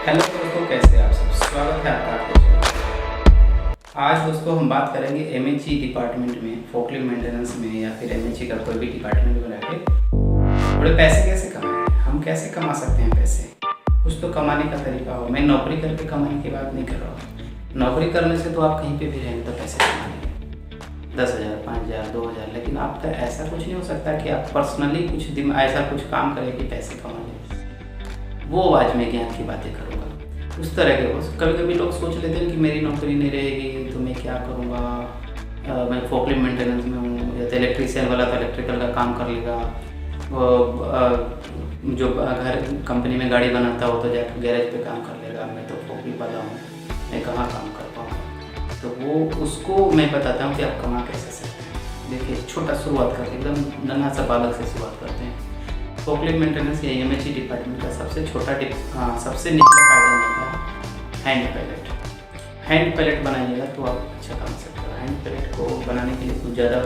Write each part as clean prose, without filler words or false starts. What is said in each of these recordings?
Hello दोस्तों, कैसे हैं आप सब। स्वागत है आपका आपके चैनल। आज दोस्तों हम बात करेंगे एमएचई डिपार्टमेंट में, फोकलिफ्ट मेंटेनेंस में या फिर एमएचई का कोई भी डिपार्टमेंट में रह के थोड़े पैसे कैसे कमाएं। हम कैसे कमा सकते हैं पैसे। कुछ तो कमाने का तरीका हो। मैं नौकरी करके कमाने की बात नहीं कर रहा हूँ। नौकरी करने से तो आप कहीं पे भी रहेंगे तो पैसे कमा लेंगे, 10,000, 5,000, 2,000। लेकिन आपका ऐसा कुछ नहीं हो सकता कि आप पर्सनली कुछ दिन ऐसा कुछ काम करें कि पैसे कमा लें। वो आज मैं ज्ञान की बातें करूँगा। उस तरह के कभी कभी लोग सोच लेते हैं कि मेरी नौकरी नहीं रहेगी तो मैं क्या करूँगा। मैं फोकलिफ्ट मेंटेनेंस में हूँ, या तो इलेक्ट्रीशियन वाला तो इलेक्ट्रिकल का काम कर लेगा। जो घर कंपनी में गाड़ी बनाता हो तो जाकर गैरेज पे काम कर लेगा। मैं तो फोकलिफ्ट वाला हूँ, मैं कहाँ काम कर पाऊँगा। तो वो उसको मैं बताता हूँ कि आप कमा कैसे सकते हैं। देखिए, छोटा शुरुआत करते हैं, एकदम नन्हा सा बालक से शुरुआत करते हैं। फोकलिफ्ट मेंटेनेंस या एमएचई डिपार्टमेंट का सबसे निचला फायदा होता है हैंड पैलेट। हैंड पैलेट बनाइएगा तो आप अच्छा कमा सकते हो। हैंड पैलेट को बनाने के लिए कुछ ज़्यादा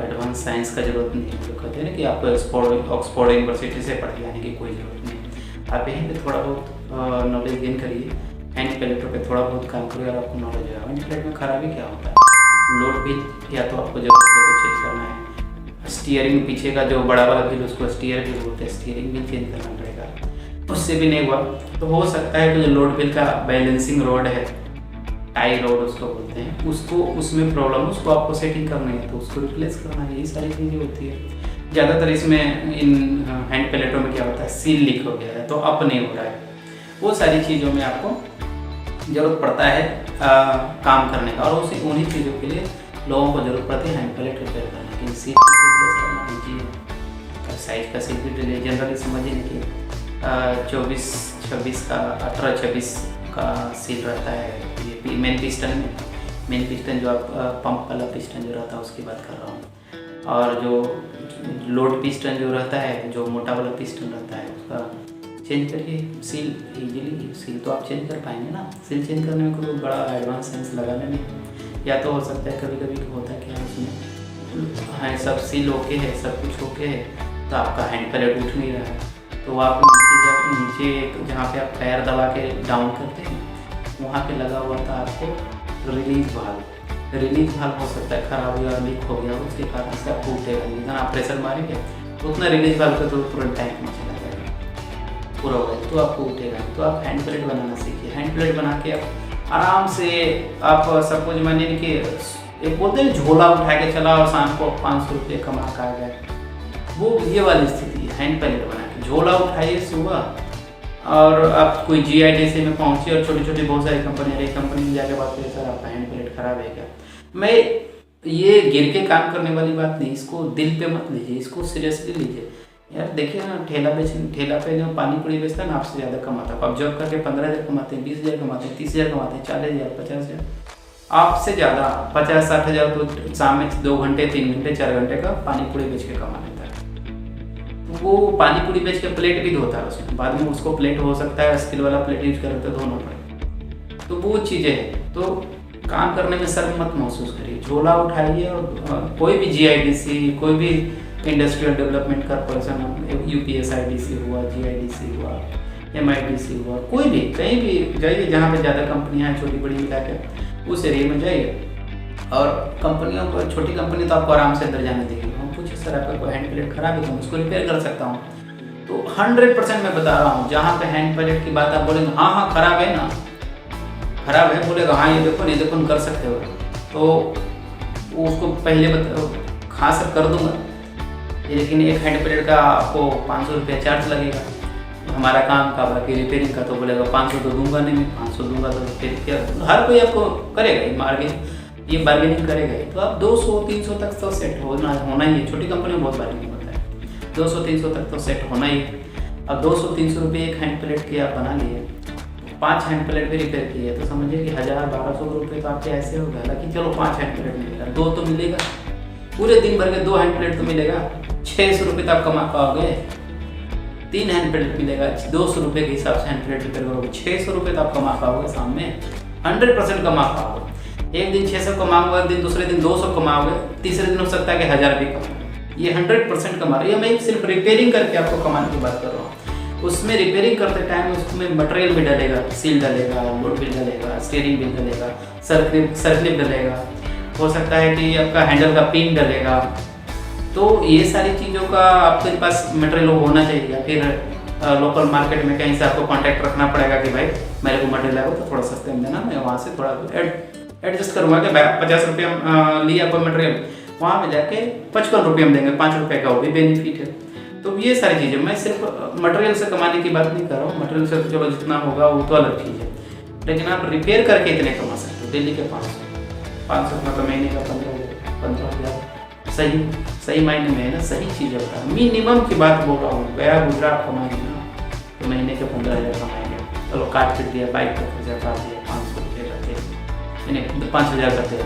एडवांस साइंस का ज़रूरत नहीं है। जो कहते हैं ना कि आप ऑक्सफोर्ड यूनिवर्सिटी से पढ़ के आने की कोई ज़रूरत नहीं। आप यहीं पे थोड़ा बहुत नॉलेज गेन करिए, हैंड पैलेटों पे थोड़ा बहुत काम करिए और आपको नॉलेज होगा। हैंड पैलेट में खराबी क्या होता है, लोड भी या तो आपको जरूरत पड़ेगा चेक करना है। स्टीयरिंग पीछे का जो बड़ा वाला व्हील, उसको स्टीयर भी बोलते हैं, स्टीयरिंग भी चेंज करना पड़ेगा। उससे भी नहीं हुआ तो हो सकता है कि जो लोड व्हील का बैलेंसिंग रोड है, टाई रोड उसको बोलते हैं, उसको उसमें प्रॉब्लम, उसको आपको सेटिंग करनी है तो उसको रिप्लेस करना है। यही सारी चीज़ें होती है। ज़्यादातर इसमें इन हैंड पैलेटों में क्या होता है, सील लीक हो गया है तो अप नहीं हो रहा है। वो सारी चीज़ों में आपको ज़रूरत पड़ता है काम करने का, और उन्हीं चीज़ों के लिए लोगों को ज़रूरत पड़ती है हैंड पैलेट रिपेयर करने की। सीट रिप्लेस करना दीजिए, साइज का सीट भी जनरली समझिए कि 24-26 का 18-26 का सील रहता है। ये मेन पिस्टन जो आप पंप वाला पिस्टन जो रहता है उसकी बात कर रहा हूँ। और जो लोड पिस्टन जो रहता है, जो मोटा वाला पिस्टन रहता है, उसका चेंज करिए सील इजीली। सील तो आप चेंज कर पाएंगे ना। सील चेंज करने में कोई बड़ा एडवांस साइंस लगाना नहीं। या तो हो सकता है कभी कभी होता है क्या, उसमें हाँ सब सील ओके है, सब कुछ ओके है, तो आपका हैंड पैलेट उठ नहीं रहा है तो आप नीचे जहाँ पे आप पैर दबा के डाउन करते हैं वहाँ पे लगा हुआ था आपको रिलीज वाल्व हो सकता है खराब या लीक हो गया, उसके कारण से आपको उठेगा। जितना आप प्रेशर मारेंगे तो उतना रिलीज वाल्व का तो तुरंत टैंक में चला जाएगा, पूरा हो गया तो आपको उठेगा। तो आप हैंड पैलेट बनाना सीखिए। हैंड पैलेट बना के आप आराम से, आप सपोज मानिए कि एक बोलते हैं झोला उठा के चला और शाम को 500 रुपये कमा कर आ गए, वो ये वाली स्थिति है। हैंड पैलेट बना के झोला उठाइए सुबह, और आप कोई GIDC में पहुंचे और छोटी छोटी बहुत सारी कंपनी में जाके बात करिए, सर आपका हैंड पैलेट खराब है क्या। मैं ये गिर के काम करने वाली बात नहीं, इसको दिल पे मत लीजिए, इसको सीरियसली लीजिए। यार देखिए ना, ठेला पे जो पानी पूरी बेचता है ना, आपसे ज़्यादा कमाता है। आप जॉब करके 15,000 कमाते हैं, 20,000 कमाते हैं, 30,000 कमाते हैं, 40,000, 50,000, आपसे ज़्यादा 50-60,000 तो शाम में 2 घंटे 3 घंटे 4 घंटे का पानी पूरी बेच के कमा लेता है। वो पानी पूरी बेच के प्लेट भी धोता है, उसमें बाद में उसको प्लेट हो सकता है स्टील वाला प्लेट यूज करते तो धोना पड़े। तो वो चीज़ें हैं। तो काम करने में शर्म मत महसूस करिए, झोला उठाइए और कोई भी GIDC, कोई भी इंडस्ट्रियल डेवलपमेंट कॉर्पोरेशन, UPSIDC हुआ, GIDC हुआ, MIDC हुआ, कोई भी कहीं भी जाइए जहाँ पे ज़्यादा कंपनियाँ हैं, छोटी बड़ी मिला के उस एरिया में जाइए। और कंपनियों को, छोटी कंपनी तो आपको आराम से अंदर जाने देगी। हम पूछे सर आपका कोई हैंड पैलेट खराब है तो उसको रिपेयर कर सकता हूँ, तो 100% मैं बता रहा हूँ, जहाँ पे हैंड पैलेट की बात आप बोलेंगे हाँ खराब है ना, खराब है, बोलेगा हाँ ये देखो कर सकते हो, तो उसको पहले हाँ सर कर दूंगा, लेकिन एक हैंड पैलेट का आपको 500 रुपया चार्ज लगेगा हमारा काम का, बाकी रिपेयरिंग का तो बोलेगा 500 तो दूंगा नहीं, मैं 500 दूंगा तो फिर क्या। हर कोई आपको करेगा ये बार्गेनिंग करेगा ही। तो आप 200-300 तक तो सेट होना ही है। छोटी कंपनी में बहुत बार्गेनिंग होता है, 200-300 तक तो सेट होना ही है। अब 200-300 रुपये एक हैंड पैलेट की आप बना लिए, 5 हैंड पैलेट भी रिपेयर किए तो समझिए कि 1,000-1,200 रुपये तो आपके ऐसे हो गया। हालांकि चलो 5 हैंड पैलेट मिलेगा, 2 तो मिलेगा, पूरे दिन भर के 2 हैंड पैलेट तो मिलेगा, 600 रुपये तो आप कमा पाओगे। 3 हैंड पैलेट मिलेगा, 200 रुपये के हिसाब से हैंड पैलेट रिपेयर करोगे, 600 रुपये तो आप कमा पाओगे शाम में, 100% कमा पाओगे। एक दिन 600 कमाओगे, एक दिन दूसरे दिन 200 कमाओगे, तीसरे दिन हो सकता है कि 1,000 भी कमाओगे। ये 100% कमा रही है। मैं सिर्फ रिपेयरिंग करके आपको कमाने की बात कर रहा हूँ। उसमें रिपेयरिंग करते टाइम उसमें मटेरियल भी डलेगा, सील डलेगा, लोड बिल डलेगा, स्टीयरिंग बिल डलेगा, सर्कलिप डलेगा, हो सकता है कि आपका हैंडल का पिन डलेगा। तो ये सारी चीज़ों का आपके पास मटेरियल होना चाहिए। या फिर लोकल मार्केट में कहीं से आपको कांटेक्ट रखना पड़ेगा कि भाई मेरे को मटेरियल आएगा तो थोड़ा सस्ते में देना, मैं वहाँ से थोड़ा एडजस्ट करूँगा कि 50 रुपये लिया कोई मटेरियल, वहाँ में जाके 55 रुपये में देंगे, 5 रुपये का वो भी बेनिफिट है। तो ये सारी चीज़ें, मैं सिर्फ मटेरियल से कमाने की बात नहीं कर रहा हूँ। मटेरियल से तो चलो जितना होगा वो तो अलग चीज़ है, लेकिन आप रिपेयर करके इतने कमा सकते हो। डेली के 500 मतलब महीने का 15,000 सही मायने में है ना, सही चीज़ होता है। मिनिमम की बात बोल रहा हूँ, गया गुजरात कमाएंगे ना तो महीने के 15,000 कमाएंगे। चलो काट पीट दिया, बाइक का खर्चा काट दिया, 500 रुपये करते नहीं 5,000 करते,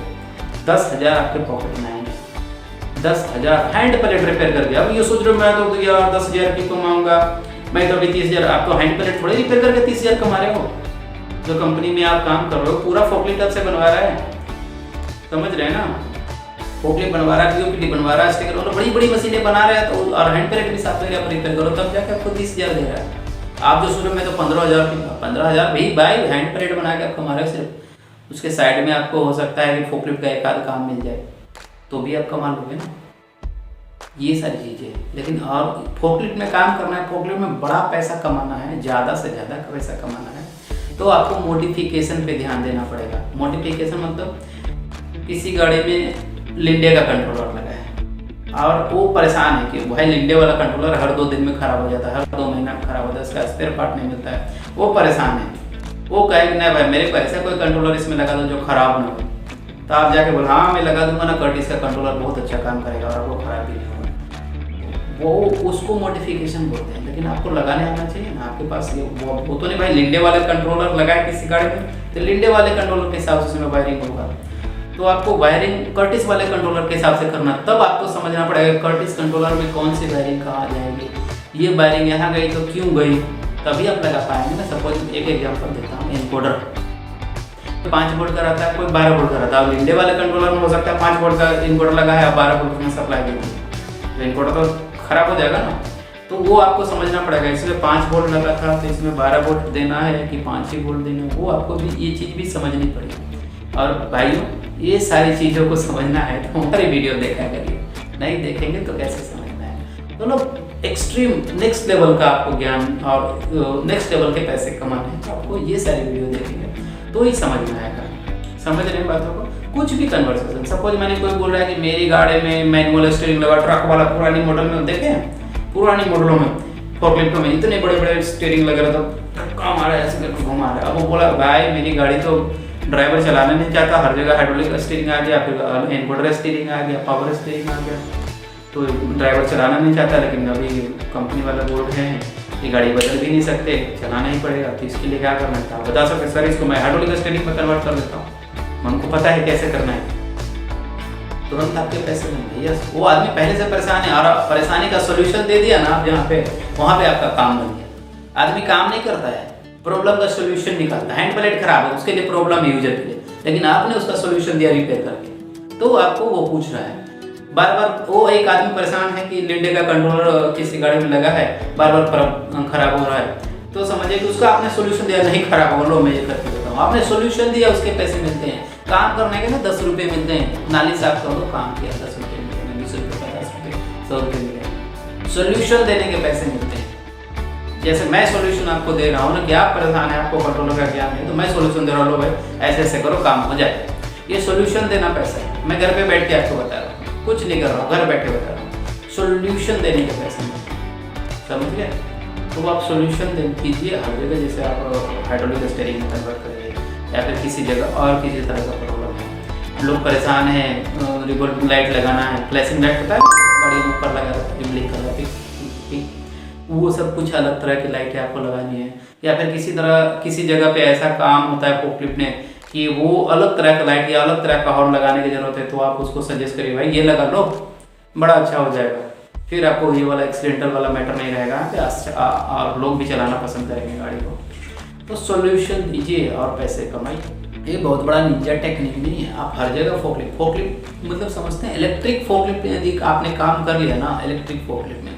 10,000 आपके पॉकेट में आएंगे। 10,000 हैंड प्लेट रिपेयर कर दिया। अब ये सोच रहे हो मैं तो यार 10,000 की कमाऊंगा, मैं तो अभी 30,000। आप तो हैंड प्लेट थोड़ी रिपेयर करके 30,000 कमा रहे हो। जो कंपनी में आप काम कर रहे हो पूरा फोकलिफ्ट आपसे बनवा रहा है, समझ रहे हैं ना, फोकलिफ्ट बनवा रहा है, पीओपीटी बनवा रहा है, स्टिकर मतलब बड़ी बड़ी मशीनें बना रहे हैं। तो और हैंड प्लेट भी साथ में आप रिपेयर करो तब जाके आपको 30,000 दे रहा है। आप जो शुरू में तो 15,000 भी भाई हैंड प्लेट बना के आप कमा रहे हो सिर्फ, उसके साइड में आपको हो सकता है कि फोकलिफ्ट का एक आध काम मिल जाए तो भी आप कमा लोगे ना। ये सारी चीज़ें, लेकिन और फोकलिफ्ट में काम करना है, फोकलिफ्ट में बड़ा पैसा कमाना है, ज़्यादा से ज़्यादा पैसा कमाना है, तो आपको मॉडिफिकेशन पे ध्यान देना पड़ेगा। मॉडिफिकेशन मतलब किसी गाड़ी में लिंडे का कंट्रोलर लगा है और वो परेशान है कि भाई लिंडे वाला कंट्रोलर हर 2 दिन में ख़राब हो जाता है, हर 2 महीना में ख़राब हो जाता है, उसका स्पेयर पार्ट नहीं मिलता है, वो परेशान है। वो कहेगा नहीं भाई मेरे को ऐसा कोई कंट्रोलर इसमें लगा दो जो ख़राब ना हो, तो आप जाके बोल हाँ मैं लगा दूंगा ना, कर्टिस का कंट्रोलर बहुत अच्छा काम करेगा और आपको ख़राब भी नहीं होगा। वो उसको मॉडिफिकेशन बोलते हैं, लेकिन आपको लगाने आना चाहिए ना। आपके पास ये वो तो नहीं भाई लिंडे वाले कंट्रोलर लगाए किसी गाड़ी में, तो लिंडे वाले कंट्रोलर के हिसाब से उसमें वायरिंग होगा। तो आपको वायरिंग कर्टिस वाले कंट्रोलर के हिसाब से करना, तब आपको समझना पड़ेगा कर्टिस कंट्रोलर में कौन सी वायरिंग कहाँ जाएगी, ये वायरिंग यहाँ गई तो क्यों गई, तभी आप लगा पाएंगे ना। सपोज एक एग्जाम्पल देता हूँ, एनकोडर 5 वोल्ट का रहता है, कोई 12 वोल्ट का रहता है। लिंडे वाले कंट्रोलर में हो सकता है 5 वोल्ट का एनकोडर लगा है, 12 वोल्ट में सप्लाई देगी, एनकोडर तो खराब हो जाएगा ना। तो वो आपको समझना पड़ेगा, इसमें 5 वोल्ट लगा था तो इसमें 12 वोल्ट देना है कि 5 ही वोल्ट देना है, वो आपको भी ये चीज़ भी समझनी पड़ेगी। और भाइयों ये सारी चीज़ों को समझना है तो हमारी वीडियो देखा करिए, नहीं देखेंगे तो कैसे समझना है। तो लोग एक्सट्रीम नेक्स्ट लेवल का आपको ज्ञान और नेक्स्ट लेवल के पैसे कमाने हैं, तो आपको ये सारी वीडियो देखेंगे तो ही समझ में आएगा। समझ रहे हैं बातों को। कुछ भी कन्वर्सेशन, सपोज मैंने कोई बोल रहा है कि मेरी गाड़ी में मैनुअल स्टीयरिंग लगा, ट्रक वाला पुरानी मॉडल में देखे हैं, पुरानी मॉडलों में फोकलिफ्ट में इतने बड़े बड़े स्टीयरिंग लग रहा था, धक्का मारा ऐसे करके घुमा रहा है। अब वो बोला भाई मेरी गाड़ी तो ड्राइवर चलाना नहीं चाहता, हर जगह हाइड्रोलिक स्टीयरिंग आ गया, फिर इनवर्टर स्टीयरिंग आ गया, पावर स्टीयरिंग आ गया, तो ड्राइवर चलाना नहीं चाहता। लेकिन अभी कंपनी वाला बोर्ड है ये गाड़ी बदल भी नहीं सकते, चलाना ही पड़ेगा, तो इसके लिए क्या करना था बता सकते सर, इसको मैं हाइड्रोलिक स्टीयरिंग में कन्वर्ट कर देता हूँ, हमको पता है कैसे करना है, तुरंत आपके पैसे मिलेंगे। यस, वो आदमी पहले से परेशान है और परेशानी का सोल्यूशन दे दिया ना आप जहाँ पे, वहाँ पे आपका काम बन गया। आदमी काम नहीं करता है, प्रॉब्लम का सोल्यूशन निकालता है। हैंड प्लेट खराब है उसके लिए प्रॉब्लम है यूजर के लिए, लेकिन आपने उसका सोल्यूशन दिया रिपेयर करके, तो आपको वो पूछ रहा है। बार बार वो एक आदमी परेशान है कि लिंडे का कंट्रोलर किसी गाड़ी में लगा है, बार बार खराब हो रहा है, तो समझिए कि उसका आपने सोल्यूशन दिया, नहीं खराब हो लो मैं ये करके देता हूँ, आपने सोल्यूशन दिया, उसके पैसे मिलते हैं। काम करने के ना 10 रुपये मिलते हैं, नाली साफ कर दो काम किया 10 रुपये मिलते हैं, 20 रुपये 50 रुपये 100 रुपये मिलते हैं। सोल्यूशन देने के पैसे मिलते हैं। जैसे मैं सोल्यूशन आपको दे रहा हूँ ना कि आप परेशान है, आपको कंट्रोलर का ज्ञान है, तो मैं सोल्यूशन दे रहा हूँ, लो भाई ऐसे ऐसे करो काम हो जाए। ये सोल्यूशन देना पैसा है। मैं घर पे बैठ के आपको बता रहा हूँ, कुछ नहीं कर रहा हूँ, घर बैठे बता रहा हूँ, सोल्यूशन देने के पैसे मिलते हैं, समझ गए। तो आप सोल्यूशन दे कीजिए हर जगह, जैसे आप हाइड्रोलिक स्टीयरिंग में कन्वर्ट करिए या फिर किसी जगह और किसी तरह का प्रॉब्लम है। लोग परेशान हैं, रिवॉल्विंग लाइट लगाना है, फ्लैशिंग लाइट पता है गाड़ी में ऊपर लगा ब्लिंक कलर की, वो सब कुछ अलग तरह की लाइटें आपको लगानी है। या फिर किसी जगह पे ऐसा काम होता है फोकलिफ्ट में कि वो अलग तरह का लाइट या अलग तरह का हॉर्न लगाने की जरूरत है, तो आप उसको सजेस्ट करिए भाई ये लगा लो, बड़ा अच्छा हो जाएगा। फिर आपको ये वाला एक्सीडेंटल वाला मैटर नहीं रहेगा कि और लोग भी चलाना पसंद करेंगे गाड़ी को। तो सॉल्यूशन दीजिए और पैसे कमाइए। ये बहुत बड़ा निंजा टेक्निक नहीं है। आप हर जगह फोकलिफ्ट मतलब समझते हैं, इलेक्ट्रिक फोकलिफ्ट में यदि आपने काम कर लिया ना इलेक्ट्रिक फोकलिफ्ट में,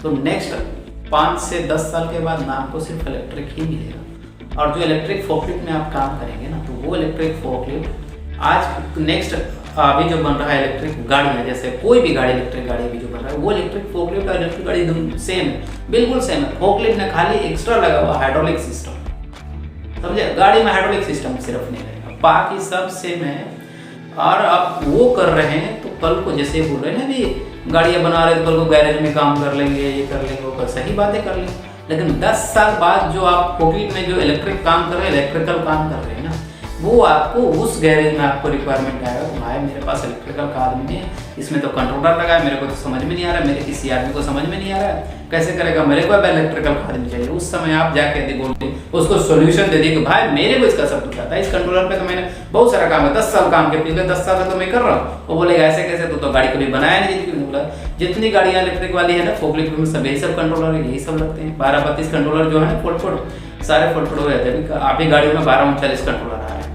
तो नेक्स्ट 5 से 10 साल के बाद ना आपको सिर्फ इलेक्ट्रिक ही मिलेगा। और जो इलेक्ट्रिक फोकलिफ्ट में आप काम करेंगे ना, तो वो इलेक्ट्रिक फोकलिफ्ट आज नेक्स्ट अभी जो बन रहा है इलेक्ट्रिक गाड़ियाँ, जैसे कोई भी गाड़ी इलेक्ट्रिक गाड़ी भी जो बन रहा है, वो इलेक्ट्रिक फोकलिफ्ट और इलेक्ट्रिक गाड़ी एकदम सेम है, बिल्कुल सेम है। फोकलिफ्ट में खाली एक्स्ट्रा लगा हुआ हाइड्रोलिक सिस्टम, समझे, गाड़ी में हाइड्रोलिक सिस्टम सिर्फ नहीं रहेगा, बाकी सब सेम है। और आप वो कर रहे हैं तो कल को जैसे बोल रहे हैं ना भी गाड़ियाँ बना रहे हैं तो कल को गैरेज में काम कर लेंगे, ये कर लेंगे, वो कर, सही बातें कर लेंगे। लेकिन 10 साल बाद जो आप फोकलिफ्ट में जो इलेक्ट्रिक काम कर रहे हैं, इलेक्ट्रिकल काम कर रहे हैं ना, वो आपको उस गैरेज में आपको रिक्वायरमेंट आएगा कि भाई मेरे पास इलेक्ट्रिकल कार नहीं है, इसमें तो कंट्रोलर लगा है, मेरे को तो समझ में नहीं आ रहा है, मेरे किसी आदमी को समझ में नहीं आ रहा है, कैसे करेगा, मेरे को अब इलेक्ट्रिकल कार नहीं चाहिए। उस समय आप जाके बोलते उसको सोल्यूशन दे दिए कि भाई मेरे को इसका सब कुछ आता है, इस कंट्रोलर पे तो मैंने बहुत सारा काम है, 10 साल काम के, पिछले 10 साल से तो मैं कर रहा हूँ। वो बोलेगा ऐसे कैसे, तो गाड़ी कभी बनाया नहीं। बोला जितनी गाड़ियाँ इलेक्ट्रिक वाली है ना फोकलिफ्ट में सब यही सब कंट्रोलर है, यही सब लगते हैं। 12-32 कंट्रोलर जो है फोट सारे फोट हो जाते हैं। आप ही गाड़ियों में 12-39 कंट्रोलर आ रहे हैं।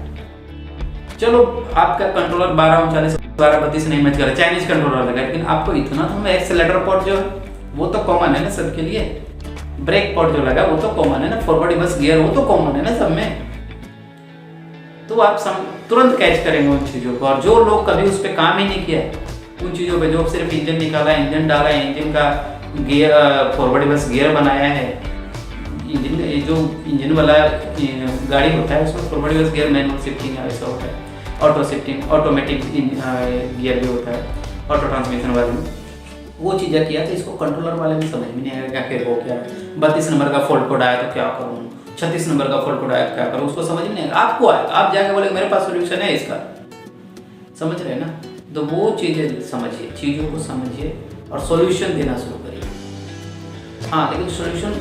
चलो आपका कंट्रोलर 12-39 12-32 नहीं मैच कर रहा, चाइनीज कंट्रोलर लगा, लेकिन आपको इतना तो मैं एक्सेलेरेटर पोर्ट जो है वो तो कॉमन है ना सबके लिए, ब्रेक पोर्ट जो लगा वो तो कॉमन है ना, फॉरवर्ड रिवर्स गियर वो तो कॉमन है ना सब में, तो आप तुरंत कैच करेंगे उन चीज़ों को। और जो लोग कभी उस पर काम ही नहीं किया उन चीज़ों पे, जो सिर्फ इंजन निकाला, इंजन डाला, इंजन का गियर फॉरवर्ड रिवर्स गियर बनाया है, इंजन जो इंजन वाला गाड़ी होता है उसमें forward reverse gear, manual shifting ऐसा होता है, ऑटो शिफ्टिंग, ऑटोमेटिक गियर भी होता है, ऑटो ट्रांसमिशन वाले में वो चीज़ें किया तो इसको कंट्रोलर वाले में समझ में नहीं आएगा क्या फिर हो क्या। 32 नंबर का फॉल्ट कोड आया तो क्या करूँ, 36 नंबर का फॉल्ट कोड आया क्या करूँ, उसको समझ में नहीं आएगा। आपको आएगा, आप जाके बोले मेरे पास सोल्यूशन है इसका, समझ रहे हैं ना। तो वो चीज़ें समझिए, चीज़ों को समझिए और सोल्यूशन देना शुरू करिए। हाँ, लेकिन सोल्यूशन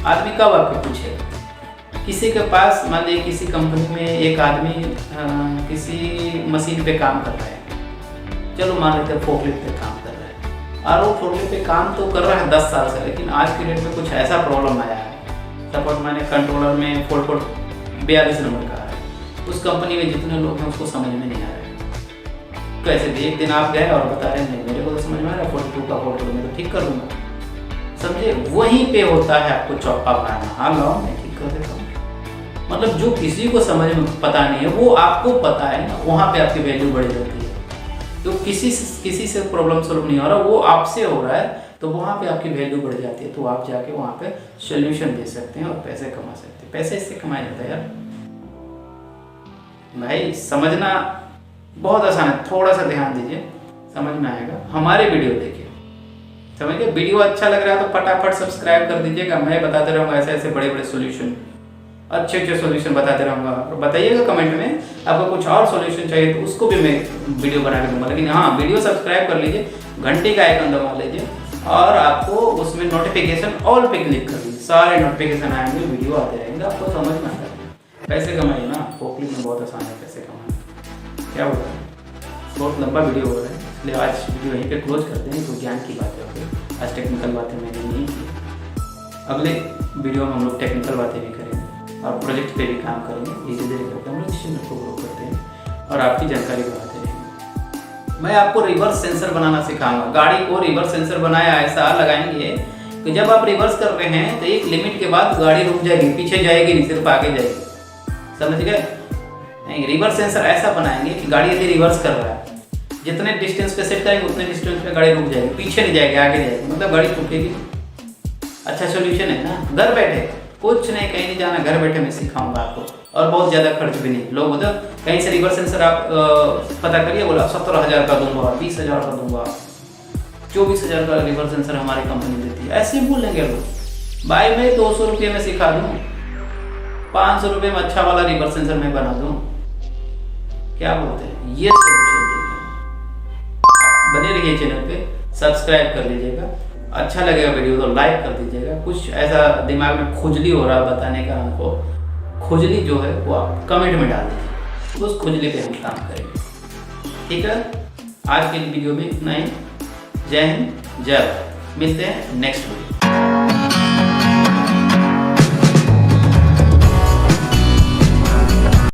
आदमी कब आपको पूछेगा, किसी के पास, मान लीजिए किसी कंपनी में एक आदमी किसी मशीन पे काम कर रहा है, चलो मान लेते हैं फोकलिफ्ट पे काम कर रहा है, और वो फोकलिफ्ट पे काम तो कर रहा है 10 साल से, लेकिन आज के डेट में कुछ ऐसा प्रॉब्लम आया है, सपोज मैंने कंट्रोलर में फॉल्ट कोड 42 नंबर का है, उस कंपनी में जितने लोग हैं उसको समझ में नहीं आ रहा है। कैसे भी एक दिन आप गए और बता रहे नहीं मेरे को तो समझ में आ रहा है 42 का फॉल्ट कोड मैं तो ठीक कर दूंगा, समझे, वहीं पे होता है आपको चौपा बनाना। हाँ लाओ मैं ठीक कर देता हूँ, मतलब जो किसी को समझ में पता नहीं है वो आपको पता है ना, वहाँ पे आपकी वैल्यू बढ़ जाती है। तो किसी से प्रॉब्लम सॉल्व नहीं हो रहा, वो आपसे हो रहा है, तो वहाँ पे आपकी वैल्यू बढ़ जाती है, तो आप जाके वहाँ पे सोल्यूशन दे सकते हैं और पैसे कमा सकते हैं। पैसे इससे कमाया जाता है यार भाई, समझना बहुत आसान है, थोड़ा सा ध्यान दीजिए समझ में आएगा। हमारे वीडियो देखिए, समझ गए, वीडियो अच्छा लग रहा है तो फटाफट सब्सक्राइब कर दीजिएगा। मैं बताते रहूँगा ऐसे ऐसे बड़े बड़े सोल्यूशन, अच्छे अच्छे सोल्यूशन बताते रहूँगा। और बताइएगा कमेंट में आपको कुछ और सोल्यूशन चाहिए तो उसको भी मैं वीडियो बना के दूँगा। लेकिन हाँ, वीडियो सब्सक्राइब कर लीजिए, घंटे का आइकन दबा लीजिए और आपको उसमें नोटिफिकेशन ऑल पे क्लिक कर दीजिए, सारे नोटिफिकेशन आएंगे, वीडियो आते रहेंगे, आपको समझ में आएगा। पैसे कमाइए ना, फोकलिफ्ट में बहुत आसान है पैसे कमाना। क्या होगा, बहुत लंबा वीडियो हो रहा है इसलिए आज वीडियो यहीं पे क्लोज करते हैं। तो ज्ञान की बातें हो गई, आज टेक्निकल बातें मैंने नहीं की। अगले वीडियो में हम लोग टेक्निकल बातें भी करेंगे और प्रोजेक्ट पे भी काम करेंगे। धीरे धीरे करके हम लोग इस चीज़ को ग्रो करते हैं और आपकी जानकारी बढ़ाते रहेंगे। मैं आपको रिवर्स सेंसर बनाना सिखाऊंगा। गाड़ी को रिवर्स सेंसर बनाया ऐसा लगाएंगे कि जब आप रिवर्स कर रहे हैं तो एक लिमिट के बाद गाड़ी रुक जाएगी, पीछे जाएगी नहीं, सिर्फ आगे जाएगी, समझ गए। नहीं, रिवर्स सेंसर ऐसा बनाएंगे कि गाड़ी यदि रिवर्स कर रहा है, जितने डिस्टेंस पे सेट करेंगे उतने डिस्टेंस पे गाड़ी रुक जाएगी, पीछे नहीं जाएगी, आगे जाएगी, मतलब गाड़ी रुकेगी। अच्छा सोल्यूशन है ना, घर बैठे कुछ नहीं, कहीं नहीं जाना, घर बैठे मैं सिखाऊंगा आपको और बहुत ज़्यादा खर्च भी नहीं। लोग उधर कहीं से रिवर्स सेंसर आप पता करिए, बोला 17,000 का दूंगा, 20,000 का दूंगा, 24,000 का रिवर्स सेंसर हमारी कंपनी देती है, ऐसे बोलेंगे लोग। भाई मैं 200 रुपये में सिखा दूँ, 500 रुपये में अच्छा वाला रिवर्स सेंसर मैं बना दूँ, क्या बोलते हैं, ये सोल्यूशन बने रहिए। चैनल पे सब्सक्राइब कर लीजिएगा, अच्छा लगेगा वीडियो तो लाइक कर दीजिएगा। कुछ ऐसा दिमाग में खुजली हो रहा है बताने का हमको, खुजली जो है वो आप कमेंट में डाल दीजिए, उस खुजली पे हम काम करेंगे, ठीक है। आज के वीडियो में इतना ही। जय हिंद, जय भारत, मिलते हैं नेक्स्ट वीडियो।